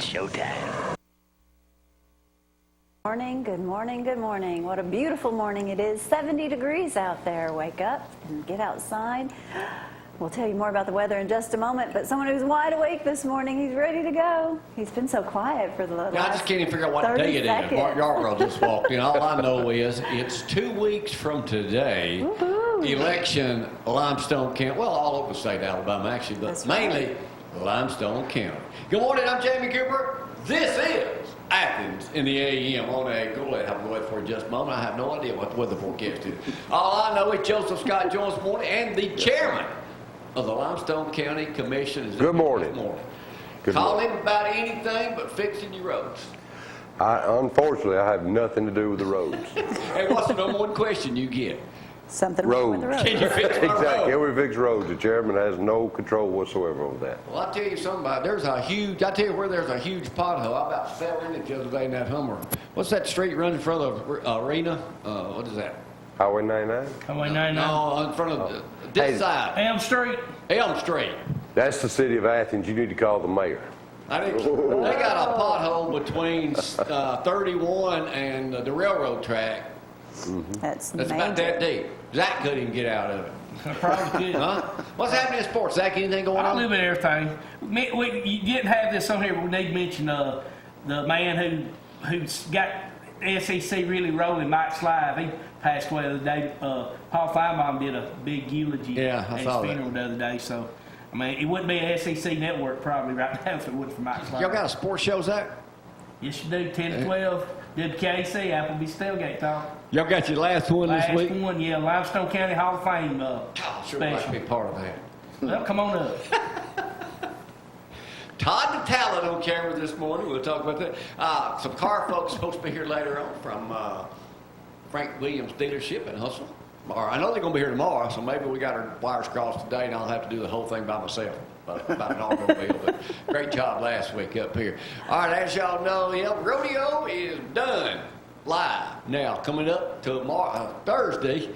It's showtime. Morning, good morning, good morning. What a beautiful morning it is. 70 degrees out there. Wake up and get outside. We'll tell you more about the weather in just a moment, but someone who's wide awake this morning, he's ready to go. He's been so quiet for the last I just can't even figure out what day it is. Mark Yarbrough just walked in. All I know is it's 2 weeks from today. Woo-hoo. Election, Limestone County. Well, all over the state of Alabama, actually, but That's mainly Limestone County. Good morning, I'm Jamie Cooper. This is Athens in the AM on a go ahead. I'll go ahead for just a moment. I have no idea what the weather forecast is. All I know is Joseph Scott joins this morning, and the chairman of the Limestone County Commission is Good morning. Call him about anything but fixing your roads. Unfortunately, I have nothing to do with the roads. Hey, what's the number one question you get? Something wrong with the road. Can you fix my Exactly. road? Can we fix roads? The chairman has no control whatsoever over that. Well, I'll tell you something about it. I tell you where there's a huge pothole. I about fell in it the other day in that Hummer. What's that street running in front of the arena? What is that? Highway 99? Highway 99. No, in front of this side. Elm Street. Elm Street. That's the city of Athens. You need to call the mayor. They got a pothole between 31 and the railroad track. That's That's major. about that deep. Zack couldn't even get out of it. Probably good. Huh? What's happening in sports? Zack, anything going I on? live in everything. You didn't have this on here, but we need to mention the man who's got SEC really rolling, Mike Slive. He passed away the other day. Paul Feinbaum did a big eulogy Yeah, I at his saw that. funeral the other day. So, I mean, it wouldn't be an SEC network probably right now if it wasn't for Mike Slive. Y'all got a sports show, Zack? Yes, you do. 10 to 12. WKC, Applebee's Tailgate Talk. Y'all got your last one this week? Last one, yeah. Limestone County Hall of Fame Sure like to special. be part of that. Well, come on up. Todd the Talent on camera this morning. We'll talk about that. Some car folks supposed to be here later on from Frank Williams dealership in Hustle. Or I know they're going to be here tomorrow, so maybe we got our wires crossed today, and I'll have to do the whole thing by myself about an automobile. But great job last week up here. All right, as y'all know, the rodeo is done live. Now, coming up tomorrow, Thursday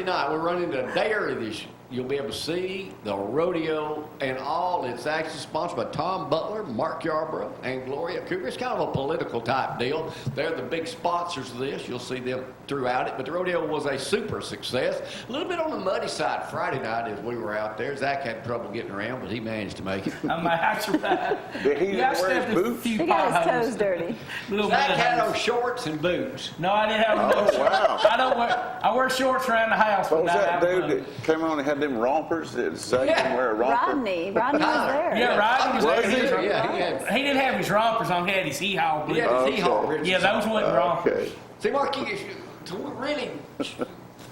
night, we're running a day early this year. You'll be able to see the rodeo and all. It's actually sponsored by Tom Butler, Mark Yarbrough, and Gloria Cooper. It's kind of a political type deal. They're the big sponsors of this. You'll see them throughout it. But the rodeo was a super success. A little bit on the muddy side Friday night as we were out there. Zack had trouble getting around, but he managed to make it. I survived. Did he Yeah, I wear his stepped a boots? few He got his potholes. toes dirty. Little Zack bit of had holes. on shorts and boots. No, I didn't have no shorts. Wow. I wear shorts around the house. What was but not that out in dude public. that came on and had them rompers? Did Zack Yeah. wear a romper? Rodney was there. Yeah, Rodney was Was there. he? Yeah, He didn't have his rompers on. He had his hee-haw boots. he had his hee-haw Okay. britches Yeah, those on. wasn't rompers. Okay. See, Mark, to really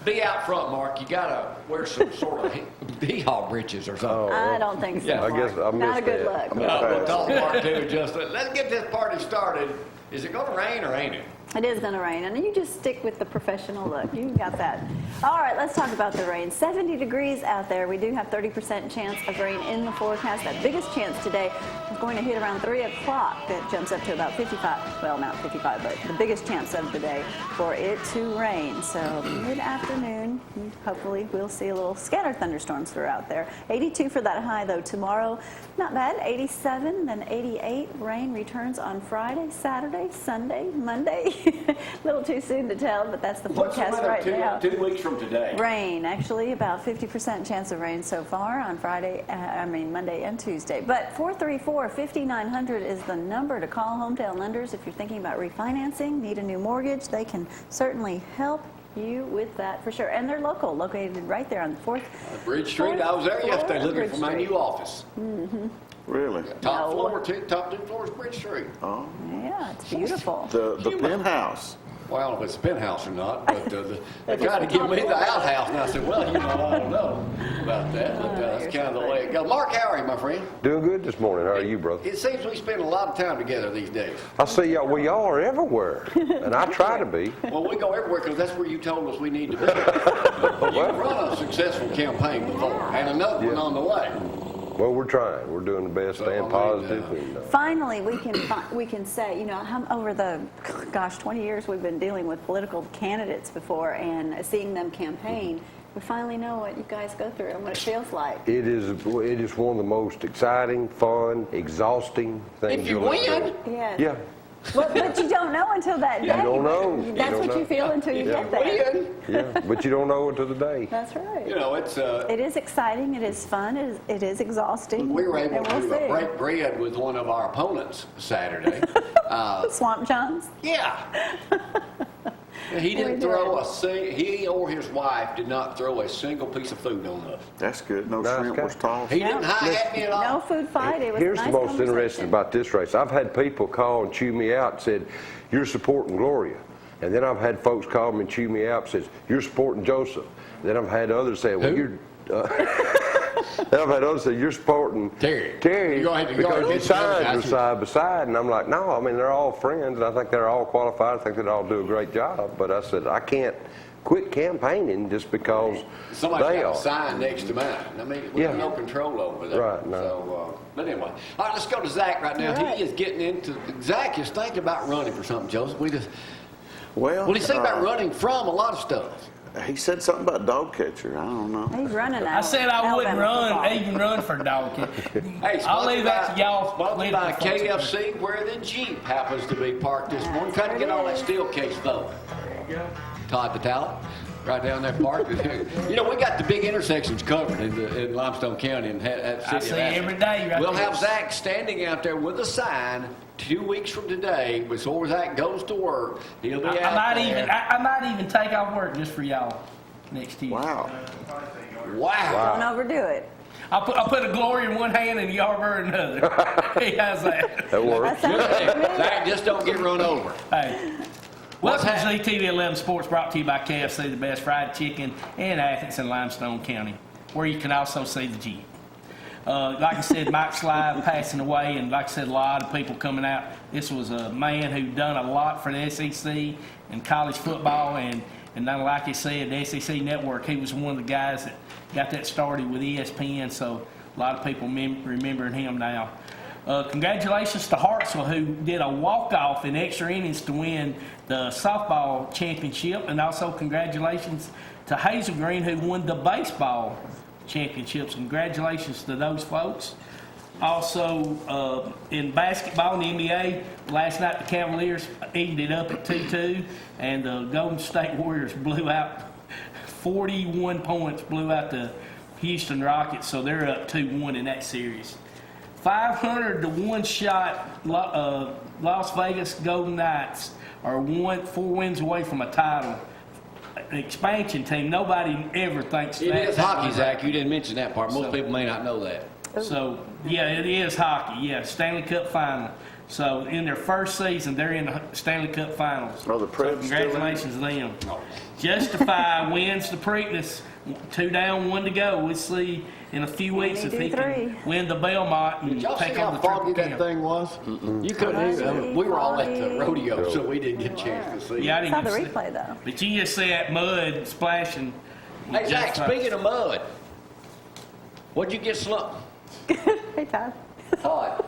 be out front, Mark, you got to wear some sort of hee-haw breeches or something. I don't think so. Yeah, I guess I Not a missed good that. look. We'll talk Mark too, Justin. Let's get this party started. Is it going to rain or ain't it? It is going to rain, and you just stick with the professional look. You got that. All right, let's talk about the rain. 70 degrees out there. We do have 30% chance of rain in the forecast. That biggest chance today is going to hit around 3 o'clock. That jumps up to about 55. Well, not 55, but the biggest chance of the day for it to rain. So mid-afternoon, hopefully we'll see a little scattered thunderstorms throughout there. 82 for that high, though, tomorrow. Not bad. 87, then 88. Rain returns on Friday, Saturday, Sunday, Monday. A little too soon to tell, but that's the forecast right now. 2 weeks from today? Rain, actually, about 50% chance of rain so far on Monday and Tuesday. But 434-5900 is the number to call Hometown Lenders if you're thinking about refinancing, need a new mortgage. They can certainly help you with that for sure. And they're located right there on the 4th. Bridge Street. I was there yesterday looking for my new office. Really? Top No. floor, top 2 floors, Bridge Street. Oh. Yeah, it's beautiful. The penthouse. Well, I don't know if it's a penthouse or not, but they tried to give me the outhouse, and I said, well, I don't know about that, but that's kind of the way it goes. Mark, how are you, my friend? Doing good this morning. How are you, brother? It seems we spend a lot of time together these days. I see y'all. Well, y'all are everywhere, and I try to be. Well, we go everywhere because that's where you told us we need to be. You've run a successful campaign before, and another one on the way. Well, we're trying. We're doing the best, staying positive. Finally, we can say, you know, over the 20 years we've been dealing with political candidates before and seeing them campaign. We finally know what you guys go through and what it feels like. It is one of the most exciting, fun, exhausting things If you you'll ever win. do. Yeah. Yeah. But you don't know until that day. You don't know. You That's don't what you know. feel until you get there. Win. Yeah, but you don't know until the day. That's right. You know, it's It is exciting. It is fun. It is exhausting. we were able and we'll to see. break bread with one of our opponents Saturday. Swamp Johns. Yeah. He didn't throw he or his wife did not throw a single piece of food on us. That's good. No Nice shrimp guy. was tossed. He didn't hide at me at all. No food fight. It was Here's a nice the most interesting conversation. about this race. I've had people call and chew me out and said, "You're supporting Gloria." And then I've had folks call me and chew me out and says, "You're supporting Joseph." And then I've had others say, "Well, Who? you're..." Then I've had others say, "You're supporting Terry. Terry You go ahead and because your get the other signs guys. are side by side." And I'm like, "No, I mean, they're all friends, and I think they're all qualified. I think they'd all do a great job." But I said, I can't quit campaigning just because Somebody's they got are. a sign next to mine. I mean, we have Yeah. no control over that. Right, no. So, but anyway. All right, let's go to Zack right now. All right. He is getting into, Zack is thinking about running for something, Joseph. Well, What do you think about running from a lot of stuff? He said something about dog catcher. I don't know. He's running out. I said I wouldn't Alabama even run for dog catcher. Hey, I'll leave that to y'all. Sponsored by political folks. KFC, where the Jeep happens to be parked this morning. Trying to get all that steel case vote. Todd the talent, right down there parked. You know, we got the big intersections covered in Limestone County and City I of see Ashland. every day right We'll there. have Zack standing out there with a sign 2 weeks from today. Before Zack goes to work, he'll be out there. I might even take off work just for y'all next year. Wow. Wow. Don't overdo it. I'll put a Glory in one hand and a Yarbrough in another. Hey, how's that? That works. That sounds good to me. Zack, just don't get run over. Hey. Welcome to ZTV 11 Sports, brought to you by KFC, the best fried chicken in Athens and Limestone County, where you can also see the Jeep. Like I said, Mike Slive passing away, and like I said, a lot of people coming out. This was a man who done a lot for the SEC and college football, and not like I said, the SEC Network. He was one of the guys that got that started with ESPN, so a lot of people remembering him now. Congratulations to Hartsville, who did a walk-off in extra innings to win the softball championship, and also congratulations to Hazel Green, who won the baseball championships. Congratulations to those folks. Also, in basketball in the NBA, last night the Cavaliers evened it up at 2-2, and the Golden State Warriors blew out 41 points, blew out the Houston Rockets, so they're up 2-1 in that series. 500 to 1 shot, Las Vegas Golden Knights are 4 wins away from a title. Expansion team, nobody ever thinks It that. is hockey, Zack. You didn't mention that part. Most So- people may not know that. So, yeah, it is hockey. Yeah, Stanley Cup final. So, in their first season, they're in the Stanley Cup finals. Oh, the So Preds still in it? congratulations to them. Justify wins the Preakness. 2 down, 1 to go. We'll see in a few weeks if he can win the Belmont and Did y'all see take how on the Triple foggy that Crown. thing was? You couldn't even. We were all at the rodeo, so we didn't get a chance to see. Yeah, I I didn't saw the get to see- replay though. But you just see that mud splashing. Hey, Zack, speaking of mud, what'd you get slumped? Hey, Todd. Todd.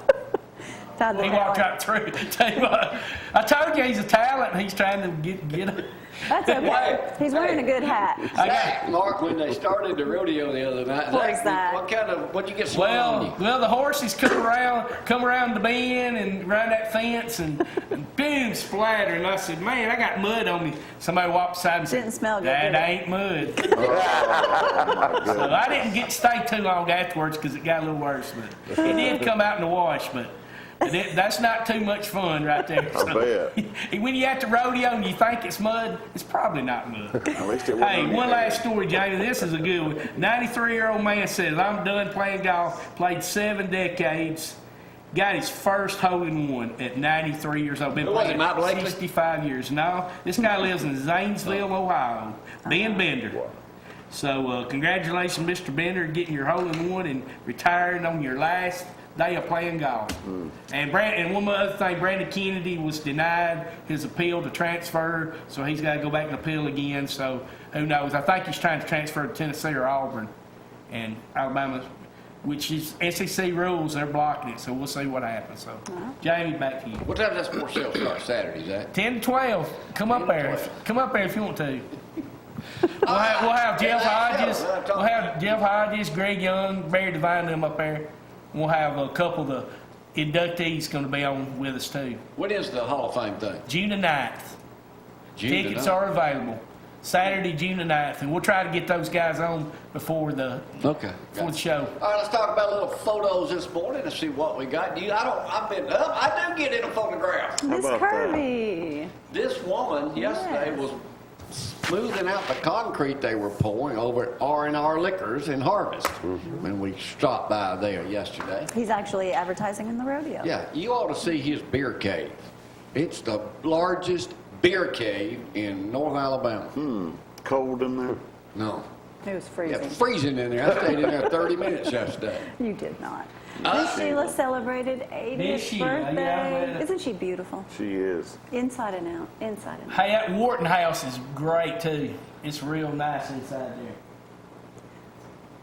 Todd the He walked talent. right through. Tell you what, I told you he's a talent, and he's trying to get it. That's okay. He's wearing a good hat. Zack, Mark, when they started the rodeo the other night, Poor Zack, Zack. what'd you get slumped on you? Well, the horses come around the bend and around that fence and boom, splatter. And I said, man, I got mud on me. Somebody walked beside and said, Didn't smell good, that did it? ain't mud. So I didn't get to stay too long afterwards because it got a little worse. But it did come out in the wash, but that's not too much fun right there. I bet. When you're at the rodeo and you think it's mud, it's probably not mud. At least it wasn't Hey, on your one head. last story, Jamie. This is a good one. 93-year-old man says, I'm done playing golf. Played 7 decades. Got his first hole-in-one at 93 years old. Been Who was playing it, Mike Blakely? 65 years. No, this guy lives in Zanesville, Ohio. Ben Bender. So congratulations, Mr. Bender, getting your hole-in-one and retiring on your last day of playing golf. And one other thing, Brandon Kennedy was denied his appeal to transfer, so he's got to go back and appeal again. So who knows? I think he's trying to transfer to Tennessee or Auburn, and Alabama, which is SEC rules, they're blocking it. So we'll see what happens. So Jamie, back to you. What time does that sports sale start Saturday, Zack? 10 to 12. Come up 10 to there. 12. Come up there if you want to. We'll have Jeff Hodges. Yeah, We'll have Jeff Hodges, Greg Young, Barry Devine, them up there. We'll have a couple of the inductees going to be on with us too. When is the Hall of Fame thing? June the 9th. June the Tickets 9th. are available. Saturday, June the 9th, and we'll try to get those guys on before the Okay. before the show. All right, let's talk about little photos this morning and see what we got. I've been up. I do get in a photograph. Miss about that? Kirby. This woman yesterday Yes. was smoothing out the concrete they were pouring over at R&R Liquors in Harvest when we stopped by there yesterday. He's actually advertising in the rodeo. Yeah, you ought to see his beer cave. It's the largest beer cave in North Alabama. Cold in there? No. It was Yeah, freezing. freezing in there. I stayed in there 30 minutes yesterday. You did not. I Miss Sheila celebrated 80th Miss Sheila, birthday. yeah, I read it. Isn't she beautiful? She is. Inside and out. Inside and out. Hey, that Wharton House is great too. It's real nice inside there.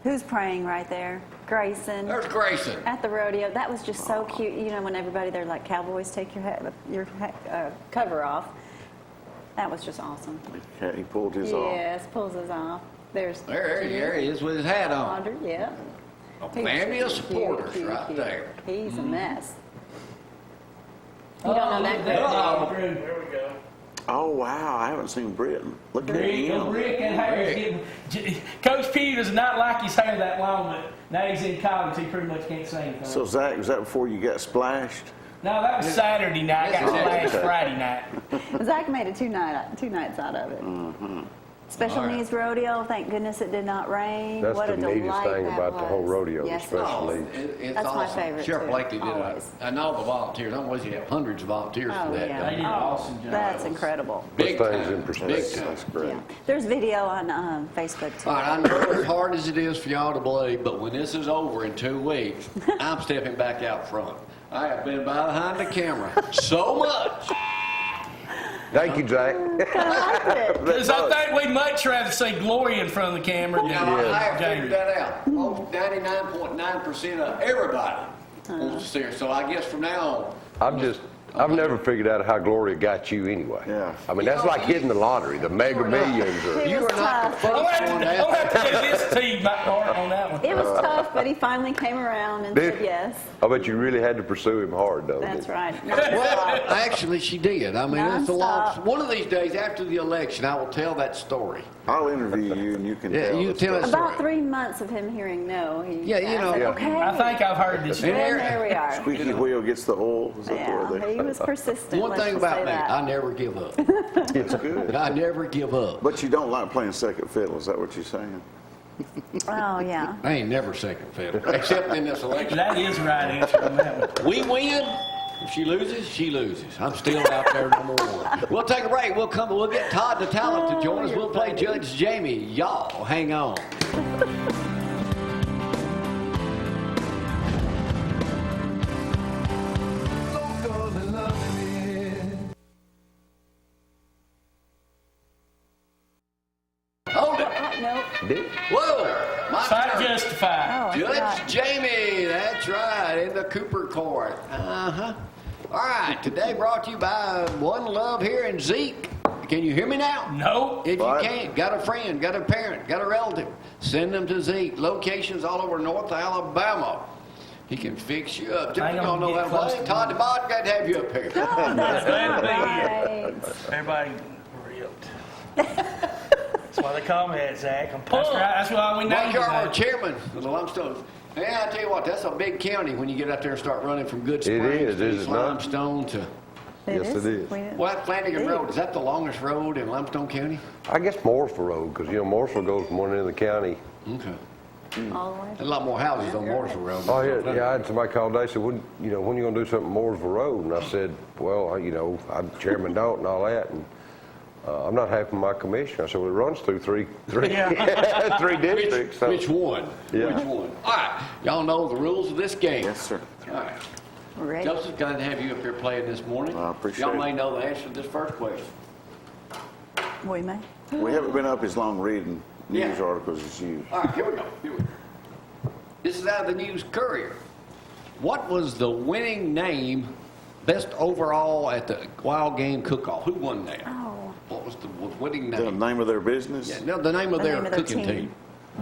Who's praying right there? Grayson. There's Grayson. At the rodeo. That was just so cute. You know, when everybody, they're like, cowboys, take your cover off. That was just awesome. Yeah, he pulled his off. Yes, pulls us off. There's There he is with his hat on. Audrey, yeah. A He's family of cute, supporters cute, right cute. there. He's a mess. You don't know that look Greg? Uh-oh. Drew. There we go. Oh, wow. I haven't seen Britton. Look at Rick him. and Harry's getting. Coach P does not like his hair that long, but now he's in college. He pretty much can't say anything. So, Zach, was that before you got splashed? No, that was Saturday night. I got splashed Okay. Friday night. Zach made it two nights out of it. Special All right. needs rodeo. Thank goodness it did not rain. That's what the a delight neatest thing that about the whole was. rodeo, Yes, the special it is. needs. It's That's my awesome. favorite, Sheriff too. Blakely did Always. and all the volunteers. I'm with you. Hundreds of volunteers Oh, for that. yeah. They did an awesome job. That's incredible. Big Put things time. in perspective. Big time. That's great. Yeah. There's video on Facebook too. All right, I know as hard as it is for y'all to believe, but when this is over in 2 weeks, I'm stepping back out front. I have been behind the camera so much. Thank you, Zack. Because I think we'd much rather see Gloria in front of the camera than Now, I have Jamie. figured that out. Most 99.9% of everybody wants to see her. So I guess from now on, I've never figured out how Gloria got you anyway. Yeah. I mean, that's like hitting the lottery, the mega millions. Or, you was are not the tough. first I'm one to going to ask. have to do this to you, my part on that one. It was tough, but he finally came around and Did- said yes. I bet you really had to pursue him hard, though. That's didn't you? right. Well, actually, she did. I mean, it's a long. Nonstop. One of these days after the election, I will tell that story. I'll interview you and you can Yeah, tell you the tell us. story. About 3 months of him hearing no, he Yeah, you know. said, Yeah. okay. I think I've heard this. And And there- there we are. Squeaky wheel gets the oil. Is that the way Yeah, they he was persistent. One let's thing just about say me, that. I never give up. It's good. I never give up. But you don't like playing second fiddle. Is that what you're saying? Oh, yeah. I ain't never second fiddle, except in this election. That is the right answer on that one. We win. If she loses, she loses. I'm still out there number one. We'll take a break. We'll get Todd the Talent to join us. We'll play Judge Jamie. Y'all hang on. Hold it. Nope. Did- Whoa. My Fight turn. justified. Oh, I Judge forgot. Jamie, that's right, in the Cooper Court. Uh-huh. All right, today brought to you by One Love here in Zeke. Can you hear me now? No. If you What? can't, got a friend, got a parent, got a relative, send them to Zeke. Locations all over North Alabama. He can fix you up. Hang You on, don't know get how to close play. to Todd me. the Bod, glad to have you up here. Oh, that's Glad to be right. Everybody ripped. That's why they call me that, Zach. I'm pumped. That's right. That's why we know Mike you. Yarbrough, Zach. chairman of the Limestone. Yeah, I tell you what, that's a big county when you get out there and start running from Good It Springs is, to is East it not? Limestone to... Yes, it is. Well, that Flanagan Road, is that the longest road in Limestone County? I guess Mooresville Road, because, Mooresville goes from one end of the county. Okay. All the way. A lot more houses on Mooresville Road. Oh, yeah, I had somebody call today, said, when you going to do something Mooresville Road? And I said, well, I'm Chairman Dalton and all that, and I'm not happy with my commission. I said, well, it runs through three districts. So. Which one? Yeah. Which one? All right. Y'all know the rules of this game. Yes, sir. All right. Ready? Joseph, glad to have you up here playing this morning. I appreciate Y'all it. may know the answer to this first question. We may. We haven't been up as long reading news Yeah. articles as you. All right, here we go. This is out of the News Courier. What was the winning name, best overall at the Wild Game Cook-Off? Who won that? Oh. What was the wedding The name. name of their business? Yeah, no, the name of The their name of their cooking team. team.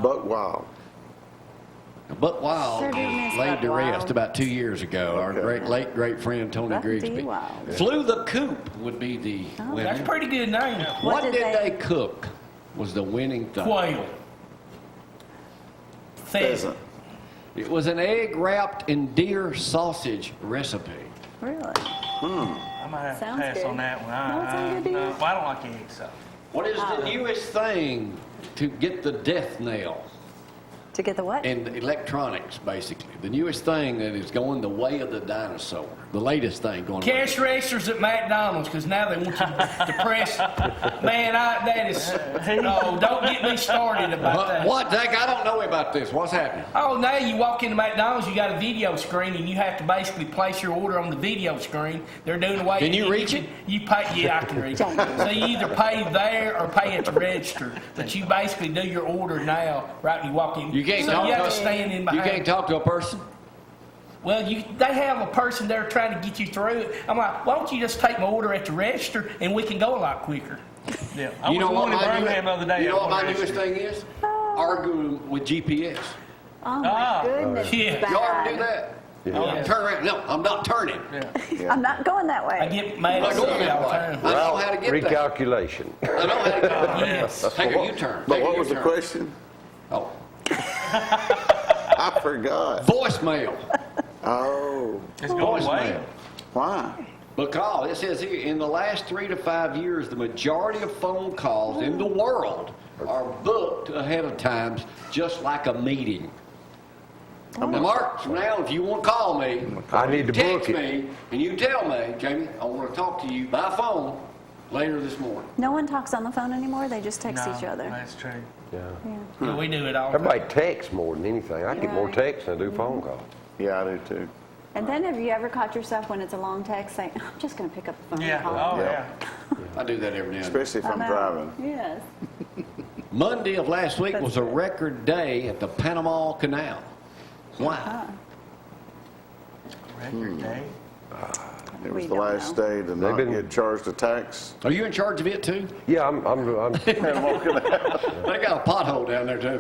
Buck Wild. Buck Wild Sure do miss laid Buck to rest Wild. about 2 years ago. Our Okay. late great friend Tony Buck D. Grigsby. Wild. Flew the Coop would be the winner. That's a pretty good name. What did did they- they cook was the winning thing. Quail. Pheasant. Pheasant. It was an egg wrapped in deer sausage recipe. Really? I might have Sounds to pass good. on that one. No, it sounds good to you? Well, I don't like eggs, so. What is the newest thing to get the death knell To get the what? in electronics, basically? The newest thing that is going the way of the dinosaur. The latest thing going. Cash registers at McDonald's, because now they want you to press. Man, that is. Oh, don't get me started about that. What, Zack? I don't know about this. What's happening? Oh, now you walk into McDonald's, you got a video screen, and you have to basically place your order on the video screen. They're doing away. Can you reach it? You pay. Yeah, I can reach it. So you either pay there or pay at the register. But you basically do your order now, right when you walk in. You can't so talk you have to to stand in You behind. can't talk to a person. Well, they have a person there trying to get you through it. I'm like, why don't you just take my order at the register and we can go a lot quicker? Yeah, I You was know what one in my Birmingham the other day. You know what my at one newest register. thing is? Arguing with GPS. Oh my Ah, goodness. yeah. Bad. Y'all ever do that? Yeah. Turn around. No, I'm not turning. Yeah. I'm not going that way. I get mad I'm at not going somebody all the that way. time. I know how to get there. Recalculation. I know how to get there. Yes. Take a U-turn. But Take a what was the U-turn. question? Oh, I forgot. voicemail. Oh, It's going away. Voicemail. why? Because it says here, in the last 3 to 5 years, the majority of phone calls in the world are booked ahead of time, just like a meeting. Now, Mark, from now, if you want to call me, I need to text book it. me, and you tell me, Jamie, I want to talk to you by phone later this morning. No one talks on the phone anymore. They just text each other. That's true. Yeah. Yeah, we do it all the time. Everybody texts more than anything. I get more Right. texts than I do phone calls. Yeah, I do too. And then have you ever caught yourself when it's a long text saying, I'm just going to pick up the phone Yeah. and call? Oh, Yeah. yeah. I do that every now and then. Especially if I I'm know. driving. Yes. Monday of last week That's was a good. record day at the Panama Canal. Why? Record day. It We was the don't last know. day to not been- get charged a tax. Are you in charge of it too? Yeah, I'm They got a pothole down there too.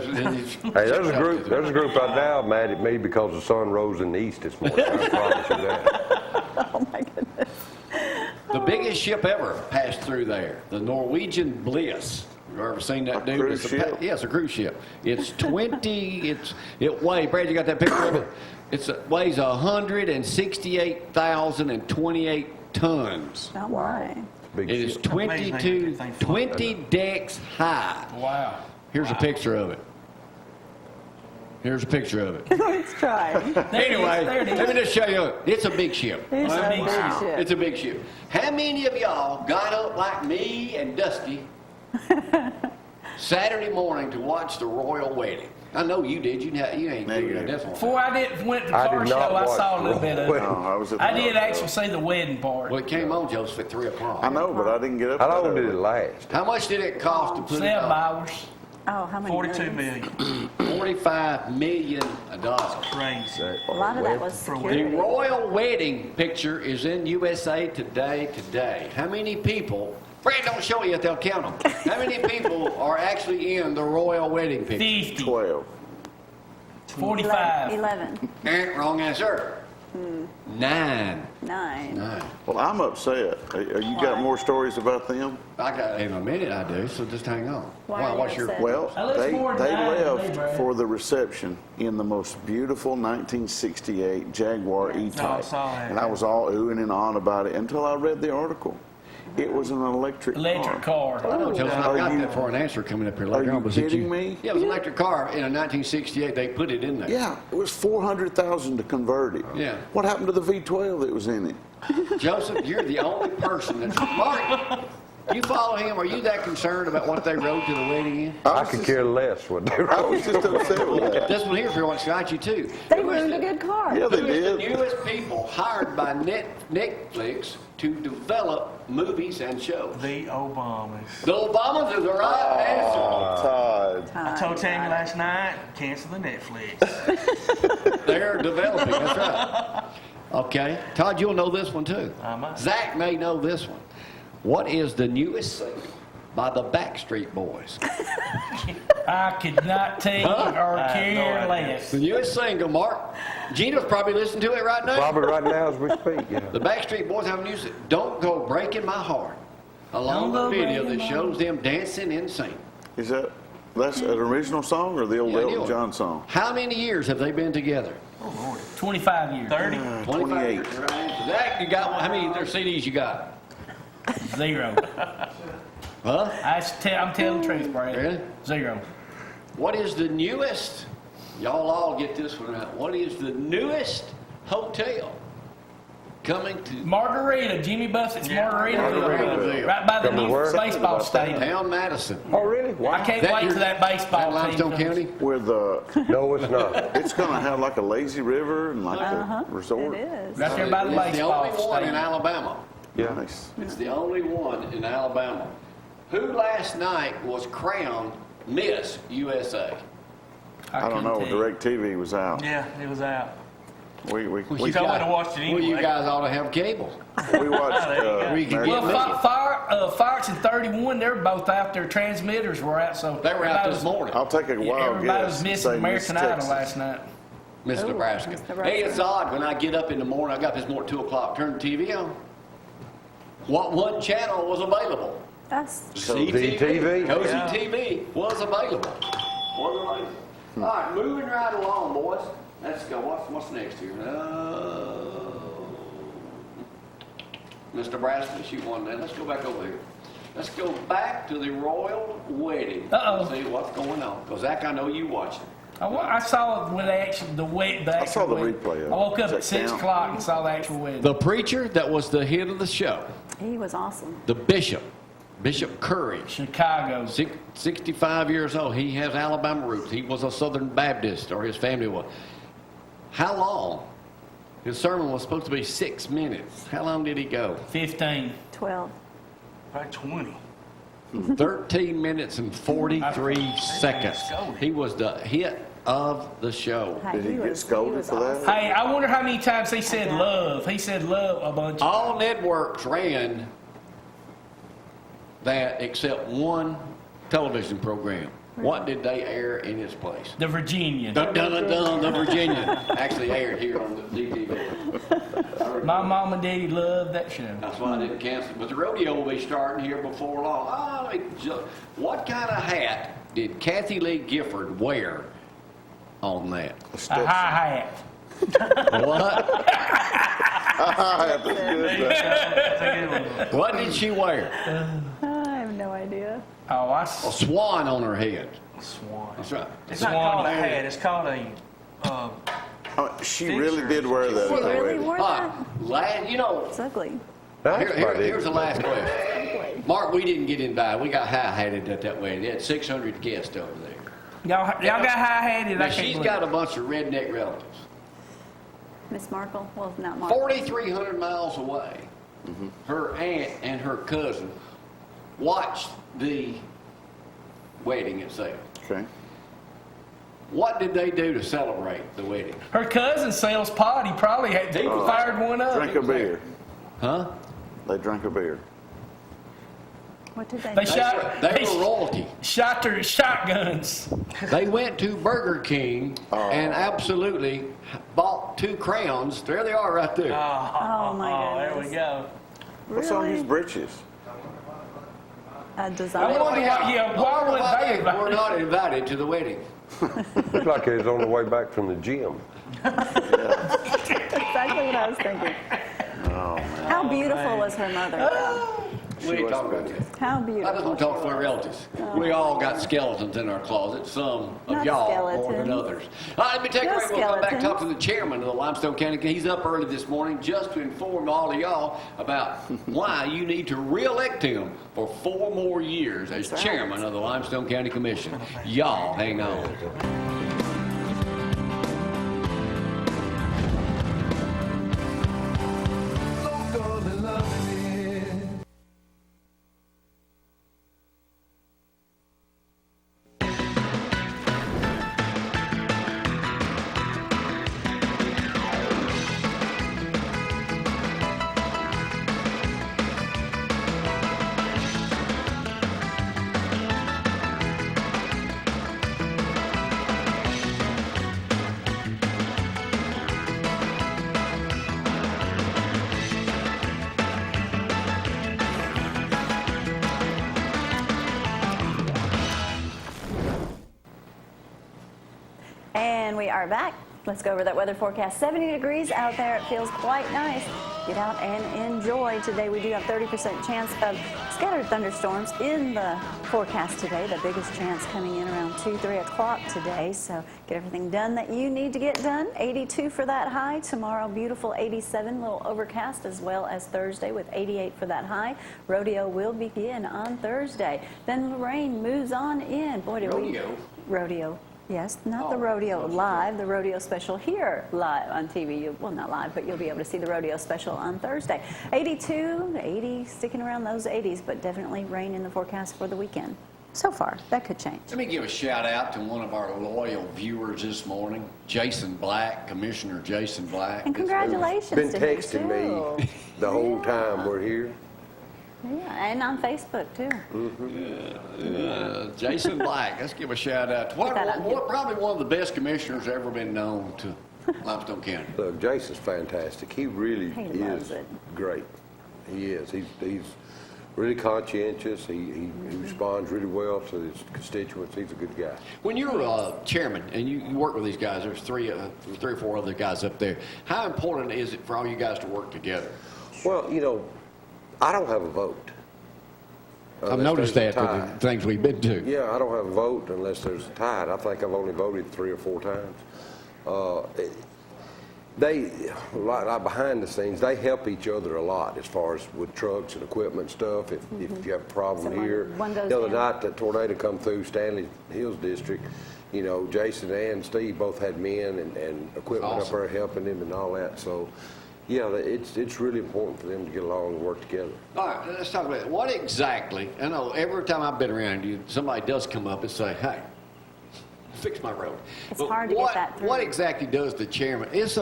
hey, there's a group right now mad at me because the sun rose in the east this morning. I promise you that. Oh my goodness. The biggest ship ever passed through there, the Norwegian Bliss. You ever seen that A dude? cruise It's ship? yeah, it's a cruise ship. It's 20. It weighs. Brad, you got that picture of it? It weighs 168,028 tons. Oh my. Big It is shit. 20 decks high. Wow. Here's a picture of it. Here's a picture of it. Let's try. Anyway, there it is. let me just show you. It's a big ship. It's a big ship. It's a big ship. How many of y'all got up like me and Dusty Saturday morning to watch the royal wedding? I know you did. You ain't figured out this one. Before I went to the I car did show, not I watch saw a little bit of the it. No, I was at the I did car actually show. see the wedding part. Well, it came on, Joseph, at 3 o'clock. I know, but I didn't get up. How that long did early. it last? How much did it cost to put 7 it on? hours, Oh, how many 42 millions? million. $45 million. Crazy. A lot of that was For The security. royal wedding picture is in USA Today. How many people, Brad, don't show you, they'll count them. How many people are actually in the royal wedding picture? 50, 12. 45. 11. Wrong answer. 9. 9. Well, I'm upset. You got more stories about them? I got in a minute. I do. So just hang on. Why are you what's your? upset? Well, Now, let's they more than nine than left they, Brad. for the reception in the most beautiful 1968 Jaguar E-Type. saw that. And I was all oohing and on about it until I read the article. It was an electric Electric car. I know, Joseph. I Are got you- that for an answer coming up here Are later you on. Was it kidding me? Yeah, it was an electric car in a 1968. They put it in there. Yeah, it was $400,000 to convert it. Yeah. What happened to the V12 that was in it? Joseph, you're the only person that's Mark. You follow him. Are you that concerned about what they rode to the wedding in? I could care less what they I wrote. was just upset with that. This one here's what's got you too. They Who is ruined the- a good car. Yeah, they Who is the did. newest people hired by Netflix to develop movies and shows? The Obamas. The Obamas is the right answer. Todd. I told Tammy last night, cancel the Netflix. They're developing. That's right. Okay, Todd, you'll know this one too. I might. Zack may know this one. What is the newest single by the Backstreet Boys. I could not take or care less. The newest single, Mark. Gina's probably listening to it right now. Probably right now as we speak, yeah. The Backstreet Boys have music, Don't Go Breaking My Heart, along with a video that shows them dancing and singing. That's an original song or the old Elton John song? How many years have they been together? 25 years. 30? 28. Years. Zack, you got how many of their CDs you got? 0. Huh? I'm telling the truth, Brad. Really? 0. What is the newest? Y'all all get this one out. What is the newest hotel coming to Margarita, Jimmy Buffett's Margaritaville. Margaritaville. Right by the Coming new where? baseball stadium. Town Madison? Oh, really? Wow. I can't wait till that baseball That Limestone team comes. County? Where No, it's not. it's going to have like a lazy river and like a resort. It is. Right there by the It's the baseball only one in stadium. Alabama. Yeah. Nice. It's the only one in Alabama. Who last night was crowned Miss USA? I don't know. DirecTV was out. Yeah, it was out. We You told me to watch it Well, you anyway. guys ought to have cable. watched. We can Well, get Fox and 31, they're both out. Their transmitters were out, so They were out everybody this was- morning. I'll take a wild Everybody guess. was and missing say American Miss Idol Texas. last night. Miss Ooh, Nebraska. Miss Nebraska. Hey, it's odd when I get up in the morning. I got this morning at 2 o'clock. Turn the TV on. What one channel was available? That's ZTV? Cozy Yeah. TV was available. All right, moving right along, boys. Let's go. What's next here? Miss Nebraska, shoot one there. Let's go back over here. Let's go back to the royal wedding. Uh-oh. See what's going on. Because Zach, I know you watching. I saw it when they actually I saw the wedding. replay of it. I woke up Does at that 6 count? o'clock and saw the actual wedding. The preacher that was the head of the show, he was awesome. the bishop, Bishop Curry, Chicago. 65 years old. He has Alabama roots. He was a Southern Baptist, or his family was. How long? His sermon was supposed to be 6 minutes. How long did he go? 15. 12. Probably 20. 13 minutes and 43 seconds. scolded. He was the hit of the show. Hey, Did he get was scolded for that? awesome. Hey, I wonder how many times he said love. He said love a bunch. All networks ran that except one television program. What did they air in its place? The Virginian. Dun, dun, dun, dun, the Virginian actually aired here on the DTV. My mom and daddy loved that show. That's why I didn't cancel. But the rodeo will be starting here before long. What kind of hat did Kathy Lee Gifford wear on that? A high hat. What? That's good. What did she wear? I have no idea. Oh, A swan on her head. Swan. That's right. It's not called a hat. It's called a. She really did wear that. She at the really wedding. wore that? You know, It's ugly. That's here's the last question. Ugly. Mark, we didn't get invited. We got high-hatted at that wedding. They had 600 guests over there. Y'all got high hatted. Now, she's got a bunch of redneck relatives. Miss Markle? Well, not Markle. 4,300 miles away, her aunt and her cousin watched the wedding itself. Okay. What did they do to celebrate the wedding? Her cousin sells pot. He probably had fired one up. Drink a beer. Huh? They drank a beer. What did they They do? shot. They were royalty. Shot their shotguns. They went to Burger King and absolutely bought 2 crowns. There they are right there. Oh, my There goodness. we go. What's on his Really? britches? A I designer. wonder why would they We're invite? not invited to the wedding. Looked like he was on the way back from the gym. Exactly what I was thinking. How beautiful was her mother? We ain't talking about this. How I just beautiful. want to talk to my relatives. We all got skeletons in our closet. Some of Not y'all more than skeletons. others. All right, let me take a No break. We'll come back and talk to skeletons. the chairman of the Limestone County. He's up early this morning just to inform all of y'all about why you need to re-elect him for 4 more years as That's right. chairman of the Limestone County Commission. Y'all hang on. we are back. Let's go over that weather forecast. 70 degrees out there. It feels quite nice. Get out and enjoy. Today we do have 30% chance of scattered thunderstorms in the forecast today. The biggest chance coming in around 2, 3 o'clock today. So get everything done that you need to get done. 82 for that high. Tomorrow, beautiful 87, a little overcast, as well as Thursday with 88 for that high. Rodeo will begin on Thursday. Then the rain moves on in. Boy, did Rodeo. Yes, not the rodeo live, the rodeo special here live on TV. Well, not live, but you'll be able to see the rodeo special on Thursday. 82, 80, sticking around those 80s, but definitely rain in the forecast for the weekend. So far, that could change. Let me give a shout out to one of our loyal viewers this morning, Jason Black, Commissioner Jason Black. And congratulations Been to him, texting too. me the whole time we're here. Yeah, and on Facebook, too. Jason Black, let's give a shout out to probably one of the best commissioners ever been known to Limestone County. Look, Jason's fantastic. He really He loves is it. great. He is. He's really conscientious. He responds really well to his constituents. He's a good guy. When you're chairman and you work with these guys, there's three or four other guys up there. How important is it for all you guys to work together? Well, I don't have a vote. I've noticed that with the things we've been to. Yeah, I don't have a vote unless there's a tie. I think I've only voted 3 or 4 times. They, like behind the scenes, they help each other a lot as far as with trucks and equipment stuff. If you have a problem here, one goes the other down. night that tornado come through Stanley Hills District, Jason and Steve both had men and equipment up there helping them and all that. So, yeah, it's really important for them to get along and work together. All right, let's talk about it. What exactly, I know every time I've been around you, somebody does come up and say, hey, fix my road. It's But hard to get that through. What exactly does the chairman, it's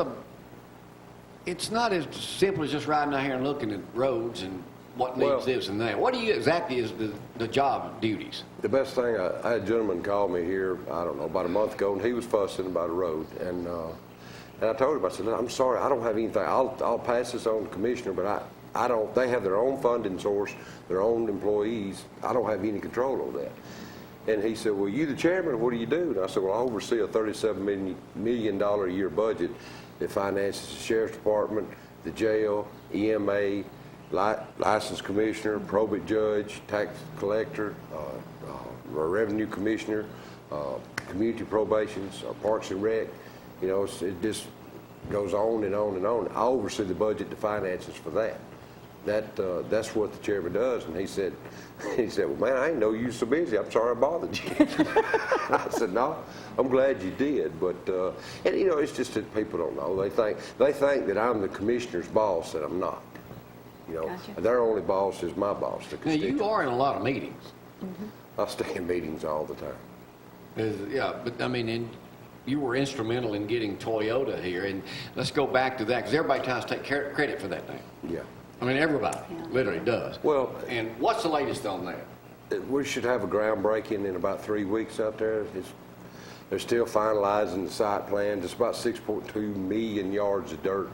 not as simple as just riding out here and looking at roads and what needs this and that. What exactly is the job duties? The best thing, I had a gentleman call me here, I don't know, about a month ago, and he was fussing about a road. And I told him, I said, I'm sorry, I don't have anything. I'll pass this on to the commissioner, but I don't, they have their own funding source, their own employees. I don't have any control over that. And he said, well, you the chairman, what do you do? And I said, well, I oversee a $37 million a year budget that finances the sheriff's department, the jail, EMA, license commissioner, probate judge, tax collector, revenue commissioner, community probations, parks and rec. It just goes on and on and on. I oversee the budget, the finances for that. That's what the chairman does. And he said, well, man, I didn't know you were so busy. I'm sorry I bothered you. I said, no, I'm glad you did. But and it's just that people don't know. They think that I'm the commissioner's boss, and I'm not. Gotcha. Their only boss is my boss. The Now, you are in a lot of meetings. I stay in meetings all the time. Yeah, but I mean, you were instrumental in getting Toyota here. And let's go back to that, because everybody tries to take credit for that thing. Yeah. I mean, everybody literally does. Well, and what's the latest on that? We should have a groundbreaking in about 3 weeks out there. They're still finalizing the site plan. It's about 6.2 million yards of dirt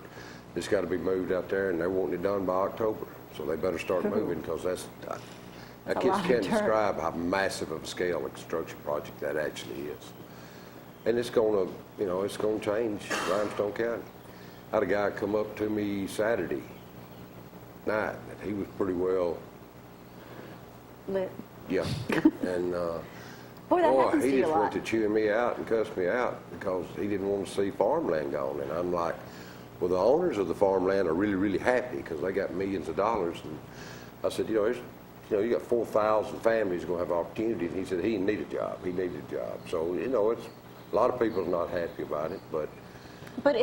that's got to be moved out there, and they're wanting it done by October. So they better start moving, because I just can't describe how massive of a scale a construction project that actually is. And it's going to, it's going to change Limestone County. I had a guy come up to me Saturday night, and he was pretty well Lit. Yeah, and Boy, that happens he to you just a lot. went to chewing me out and cussed me out because he didn't want to see farmland gone. And I'm like, well, the owners of the farmland are really, really happy because they got millions of dollars. And I said, you got 4,000 families going to have opportunities. And he said he didn't need a job. He needed a job. So it's a lot of people are not happy about it, but. But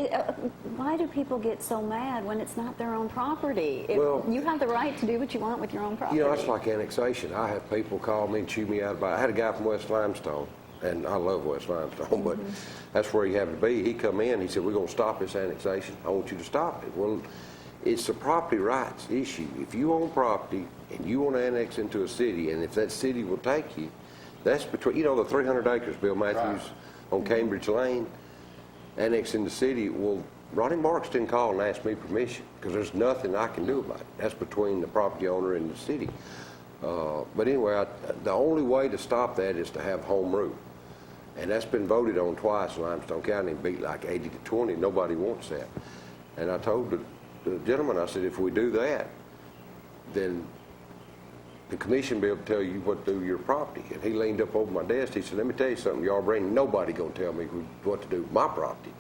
why do people get so mad when it's not their own property? Well, you have the right to do what you want with your own property. It's like annexation. I have people call me and chew me out about it. I had a guy from West Limestone, and I love West Limestone, but that's where he happened to be. He come in, he said, we're going to stop this annexation. I want you to stop it. Well, it's a property rights issue. If you own property and you want to annex into a city, and if that city will take you, that's between, the 300 acres, Bill Matthews, on Cambridge Lane, annexing the city. Well, Ronnie Marks didn't call and ask me permission because there's nothing I can do about it. That's between the property owner and the city. But anyway, the only way to stop that is to have home rule. And that's been voted on twice in Limestone County and beat like 80-20. Nobody wants that. And I told the gentleman, I said, if we do that, then the commission will be able to tell you what to do with your property. And he leaned up over my desk. He said, let me tell you something, Yarbrough, ain't nobody going to tell me what to do with my property.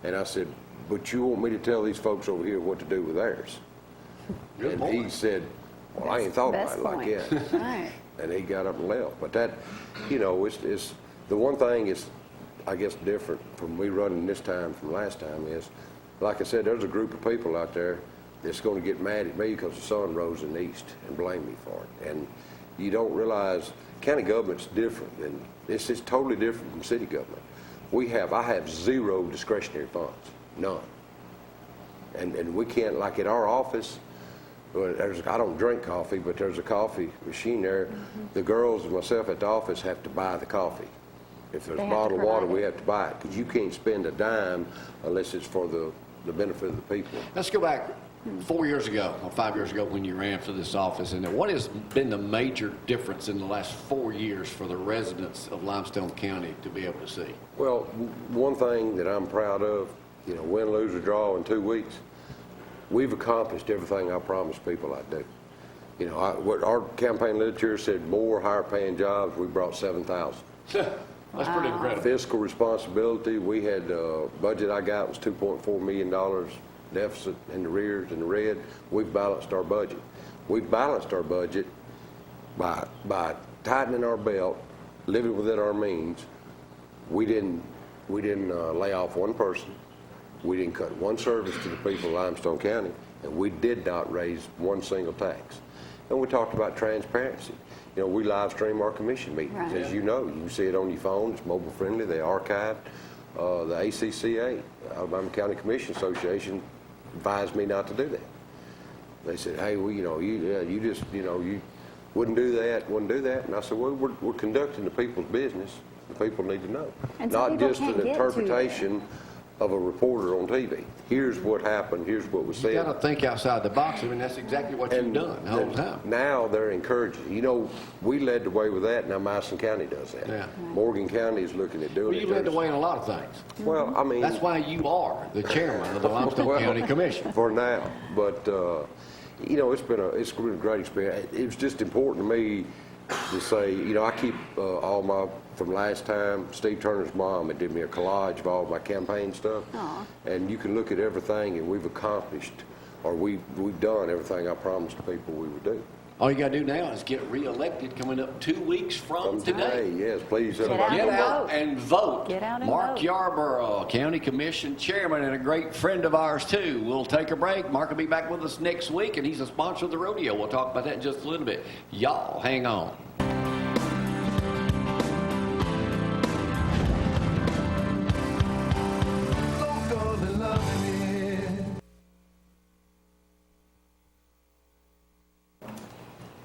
And I said, but you want me to tell these folks over here what to do with theirs? Good And point. he said, well, I ain't thought about Best it like point. that. Right. And he got up and left. But that, it's the one thing is, I guess, different from me running this time from last time is, like I said, there's a group of people out there that's going to get mad at me because the sun rose in the east and blame me for it. And you don't realize county government's different, and it's totally different from city government. I have zero discretionary funds, none. And we can't, like at our office, I don't drink coffee, but there's a coffee machine there. The girls and myself at the office have to buy the coffee. If there's They a have to bottle of water, provide we it. have to buy it, because you can't spend a dime unless it's for the benefit of the people. Let's go back 4 years ago, or 5 years ago when you ran for this office. And what has been the major difference in the last 4 years for the residents of Limestone County to be able to see? Well, one thing that I'm proud of, win, lose, or draw in 2 weeks, we've accomplished everything I promised people I'd do. What our campaign literature said, more higher paying jobs, we brought 7,000. That's pretty incredible. Fiscal responsibility, we had, budget I got was $2.4 million deficit in the rears in the red. We've balanced our budget. We've balanced our budget by tightening our belt, living within our means. We didn't lay off one person. We didn't cut one service to the people of Limestone County, and we did not raise one single tax. And we talked about transparency. We live stream our commission meetings. Right. As you know, you can see it on your phone. It's mobile friendly. They archive. The ACCA, Alabama County Commission Association, advised me not to do that. They said, hey, well, you just, you wouldn't do that. And I said, well, we're conducting the people's business. The people need to know. And some Not people just can't an get to interpretation of a reporter on TV. Here's what happened. Here's what was said. You got to think outside the box. I mean, that's exactly what you've done the whole time. Now they're encouraging. We led the way with that. Now Madison County does that. Yeah. Morgan County is looking at doing Well, it. you led the way in a lot of things. Well, I mean, That's why you are the chairman of the Limestone well, County Commission. for now. But it's been a great experience. It was just important to me to say, I keep all my, from last time, Steve Turner's mom had did me a collage of all my campaign stuff. Aw. And you can look at everything, and we've accomplished, or we've done everything I promised the people we would do. All you got to do now is get reelected coming up 2 weeks from today. Yes, please, Get everybody. Get and out vote. and vote. Get out and Mark vote. Yarbrough, County Commission Chairman and a great friend of ours, too. We'll take a break. Mark will be back with us next week, and he's a sponsor of the rodeo. We'll talk about that in just a little bit. Y'all, hang on.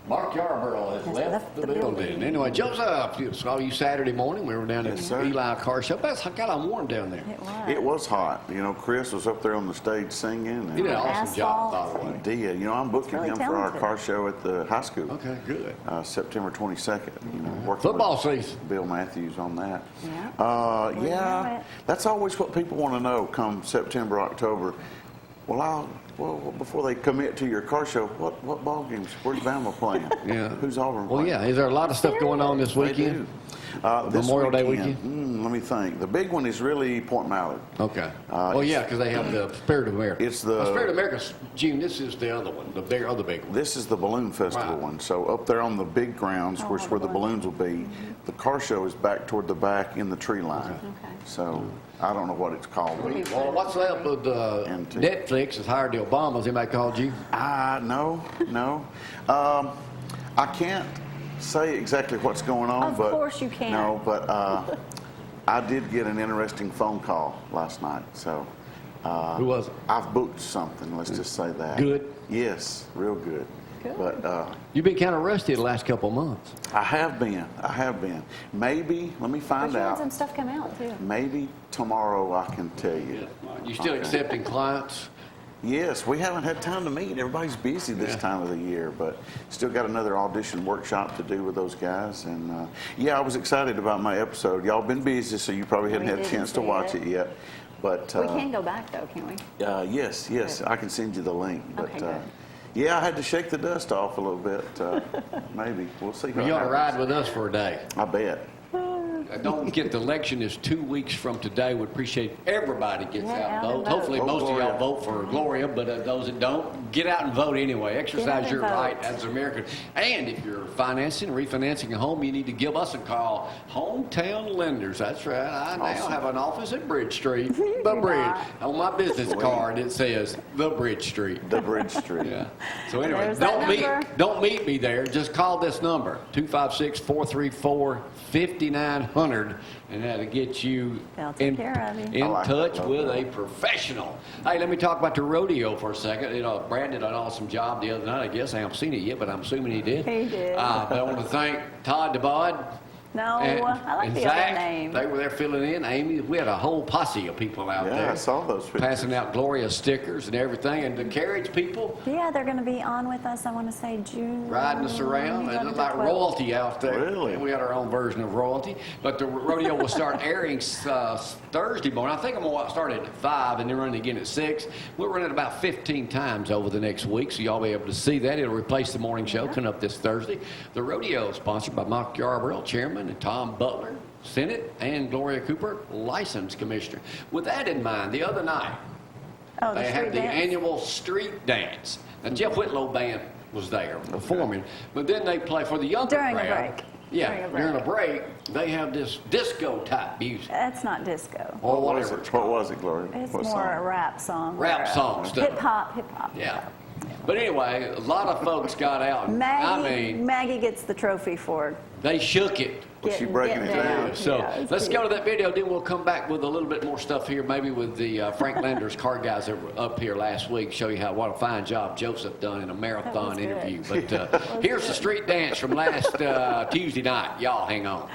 Mark Yarbrough has left the building. Anyway, Joseph, saw you Saturday morning. We were down at Yes, sir. Eli Car Show. That's got on warm down there. It was. It was hot. Chris was up there on the stage singing. You did an And awesome job, by Asphalt. the way. he did. I'm booking really him for our talented. car show at the high school. Okay, good. September 22nd. Working Football with season. Bill Matthews on that. Yeah. Yeah. We know it. That's always what people want to know come September, October. Well, before they commit to your car show, what ball games? Where's Bama playing? Yeah. Who's Auburn Well, playing? yeah. Is there a lot of stuff going on this They weekend? do. This Memorial Day weekend? Let me think. The big one is really Point Mallard. Okay. Well, yeah, because they have the Spirit of America. It's the- Spirit of America, Gene, this is the other one, the other big one. This is the Balloon Festival Right. one. So up there on the big grounds, Oh, where it's where the balloons will be, the car show is back toward the back in the tree line. Okay. So I don't know what it's called. but- Well, what's up with And two. Netflix has hired the Obamas? Anybody called you? No. I can't say exactly what's going on. Of but course you can't. No, but I did get an interesting phone call last night. So Who was it? I've booked something. Let's just say that. Good? Yes, real good. Good. But You've been kind of rusty the last couple of months. I have been. Maybe, let me But find you had out. some stuff come out, too. Maybe tomorrow I can tell you. You still Okay. accepting clients? Yes, we haven't had time to meet. Everybody's busy this time of the year, but still got another audition workshop to do with those guys. And yeah, I was excited about my episode. Y'all been busy, so you probably hadn't We had a didn't chance to see watch it. it yet. But We can go back though, can we? yes, Good. I can send you the link. But Okay, good. yeah, I had to shake the dust off a little bit. Maybe we'll see. Well, you ought to ride with us for a day. I bet. Don't forget the election is 2 weeks from today. Would appreciate everybody gets Yeah, out and out and vote. vote. Hopefully, Vote most of Gloria. y'all vote for Gloria, but those that don't, get out and vote anyway. Get out Exercise and your vote. right as an American. And if you're financing, refinancing a home, you need to give us a call. Hometown Lenders. That's right. I now Awesome. have an office at Bridge Street. You The do Bridge. not. On my business card, it says The Bridge Street. The Bridge Street. Yeah. So anyway, There's that number. don't meet me there. Just call this number 256-434-5900, and that'll get you They'll take care of you. in I like touch that. with a professional. Hey, let me talk about the rodeo for a second. You know, Brad did an awesome job the other night. I guess I haven't seen it yet, but I'm assuming he did. He did. But I want to thank Todd, No, and, I like and the Zack. other name. They were there filling in. Amy, we had a whole posse of people out Yeah, there. I saw those pictures. Passing out Gloria stickers and everything, and the carriage people. Yeah, they're going to be on with us. I want to say June. Riding us around. It 11 looked to like 12. royalty out there. Really? We had our own version of royalty. But the rodeo will start airing Thursday morning. I think I'm going to start it at 5 and then run it again at 6. We'll run it about 15 times over the next week, so y'all be able to see that. It'll replace the morning show coming up this Thursday. The rodeo is sponsored by Mark Yarbrough, Chairman, and Tom Butler, Senate, and Gloria Cooper, License Commissioner. With that in mind, the other night, Oh, the they have street the dance? annual street dance. Now, Jeff Whitlow Band was there performing, but then they play for the younger During a crowd. break. Yeah, during a break, they have this disco type music That's not disco. or What was whatever. it? What was it, Gloria? It's What more a song? rap song. Rap song stuff. Hip hop. Yeah. But anyway, a lot of folks got out. Maggie gets the trophy for They shook it. Was she breaking getting it down. down? So Yeah, it's let's cute. go to that video, then we'll come back with a little bit more stuff here, maybe with the Frank Landers car guys that were up here last week, show you what a fine job Joseph done in a marathon good. interview. But here's the street dance from last Tuesday night. Y'all hang on.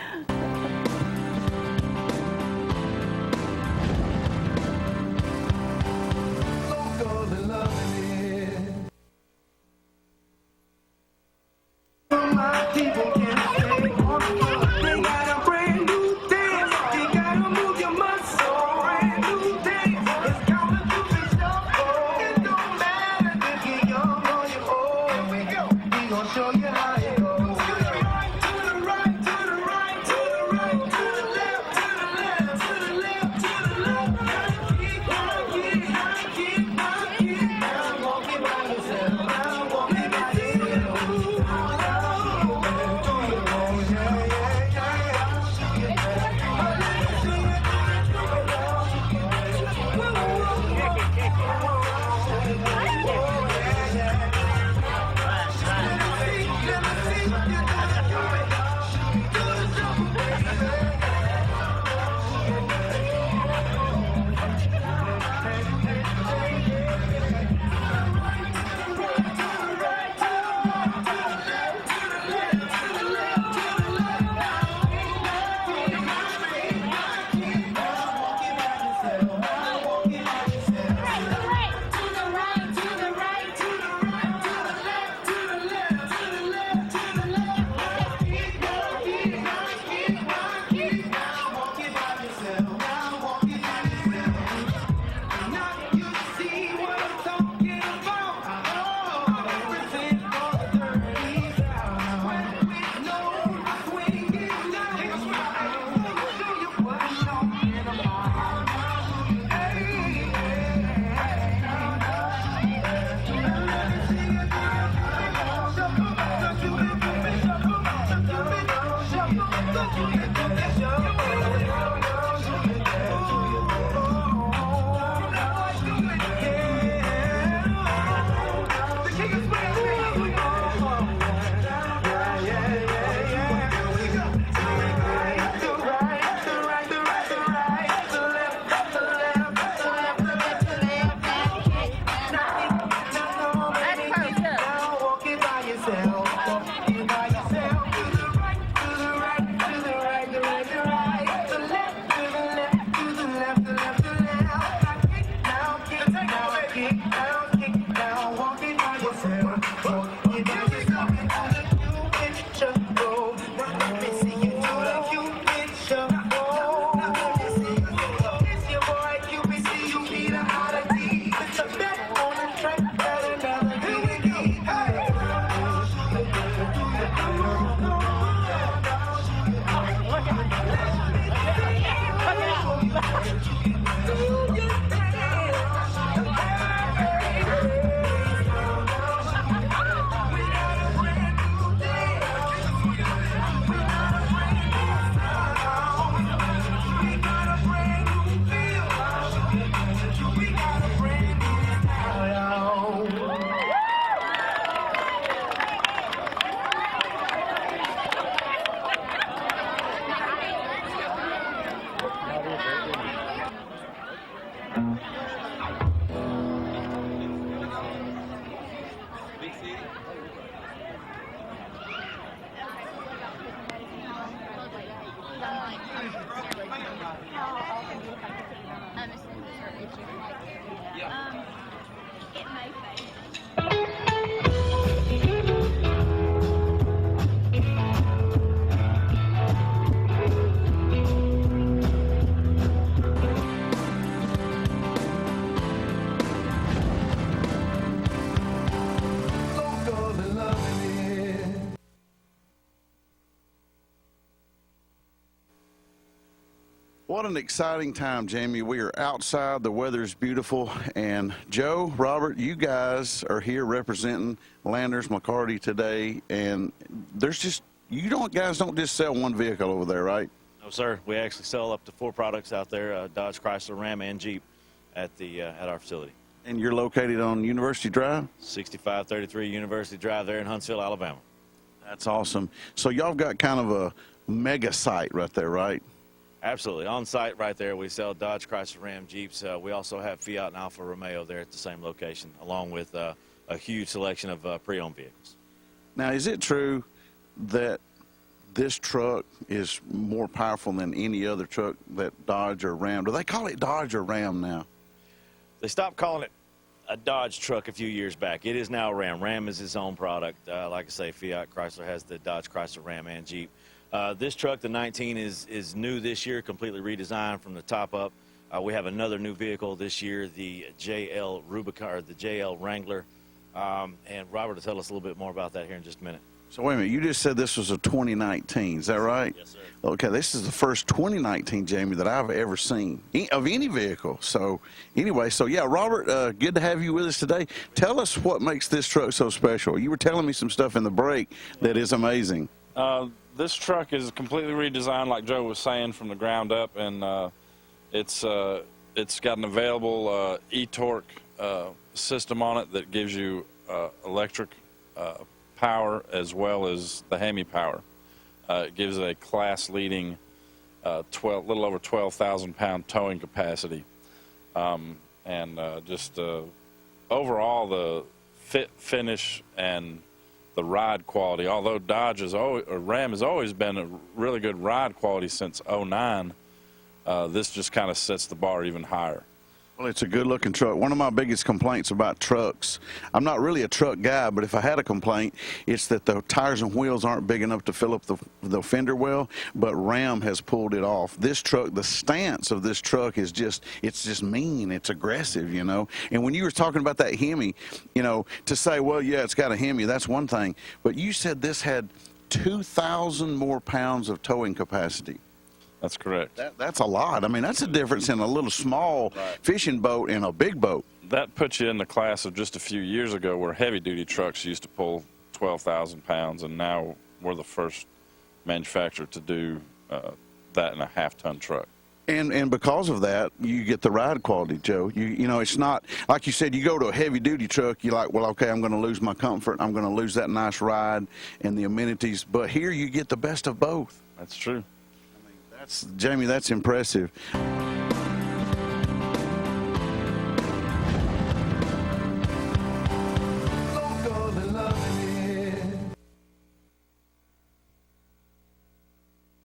What an exciting time, Jamie. We are outside, the weather's beautiful, and Joe, Robert, you guys are here representing Landers McCarty today, and there's just, guys don't just sell one vehicle over there, right? No, sir. We actually sell up to 4 products out there, Dodge, Chrysler, Ram, and Jeep at our facility. And you're located on University Drive? 6533 University Drive there in Huntsville, Alabama. That's awesome. So y'all got kind of a mega site right there, right? Absolutely. On site right there, we sell Dodge, Chrysler, Ram, Jeeps. We also have Fiat and Alfa Romeo there at the same location, along with a huge selection of pre-owned vehicles. Now, is it true that this truck is more powerful than any other truck that Dodge or Ram? Do they call it Dodge or Ram now? They stopped calling it a Dodge truck a few years back. It is now Ram. Ram is its own product. Like I say, Fiat, Chrysler has the Dodge, Chrysler, Ram, and Jeep. This truck, the 19, is new this year, completely redesigned from the top up. We have another new vehicle this year, the JL Rubicon, or the JL Wrangler. And Robert will tell us a little bit more about that here in just a minute. So wait a minute, you just said this was a 2019, is that right? Yes, sir. Okay, this is the first 2019, Jamie, that I've ever seen of any vehicle. So anyway, so yeah, Robert, good to have you with us today. Tell us what makes this truck so special. You were telling me some stuff in the break that is amazing. This truck is completely redesigned, like Joe was saying, from the ground up, and it's got an available e-torque system on it that gives you electric power as well as the Hemi power. It gives it a class-leading little over 12,000 pound towing capacity, and just overall the fit, finish, and the ride quality. Although Ram has always been a really good ride quality since '09, this just kind of sets the bar even higher. Well, it's a good-looking truck. One of my biggest complaints about trucks, I'm not really a truck guy, but if I had a complaint, it's that the tires and wheels aren't big enough to fill up the fender well, but Ram has pulled it off. This truck, the stance of this truck is just, it's just mean, it's aggressive, you know. And when you were talking about that Hemi, you know, to say, well, yeah, it's got a Hemi, that's one thing, but you said this had 2,000 more pounds of towing capacity. That's correct. That's a lot. I mean, that's a difference in a little small fishing boat and a big boat. That puts you in the class of just a few years ago where heavy-duty trucks used to pull 12,000 pounds, and now we're the first manufacturer to do that in a half-ton truck. And because of that, you get the ride quality, Joe. You know, it's not, like you said, you go to a heavy-duty truck, you're like, well, okay, I'm going to lose my comfort. I'm going to lose that nice ride and the amenities. But here you get the best of both. That's true. Jamie, that's impressive.